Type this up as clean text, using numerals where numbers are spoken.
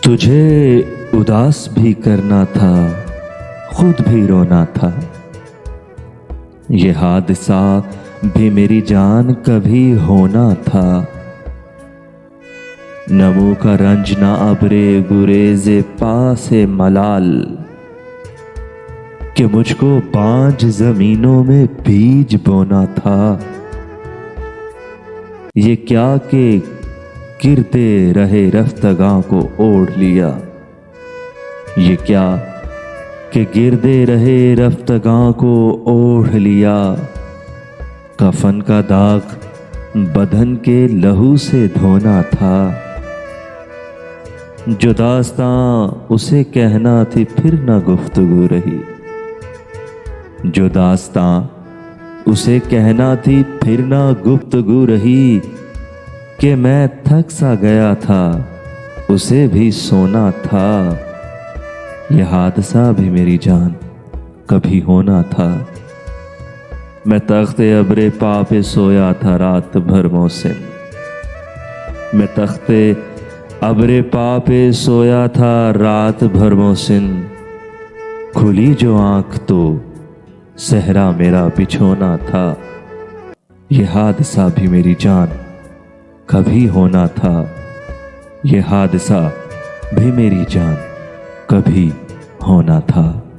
तुझे उदास भी करना था, खुद भी रोना था। ये हादसा भी मेरी जान कभी होना था। नमू का रंज ना अबरे गुरेजे पासे मलाल, कि मुझको 5 जमीनों में बीज बोना था। ये क्या कि गिरते रहे रफ्तगां को ओढ़ लिया। ये क्या कि गिरते रहे रफ्तगां को ओढ़ लिया। कफन का दाग बदन के लहू से धोना था। जो दास्तां उसे कहना थी फिर ना गुफ्तगू रही। जो दास्तां उसे कहना थी फिर ना गुफ्तगू रही। कि मैं थक सा गया था, उसे भी सोना था। यह हादसा भी मेरी जान कभी होना था। मैं तख्ते अबरे पा पे सोया था रात भर मोहसिन। मैं तख्ते अबरे पा पे सोया था रात भर मोहसिन। खुली जो आंख तो सहरा मेरा बिछोना था। यह हादसा भी मेरी जान कभी होना था। यह हादसा भी मेरी जान कभी होना था।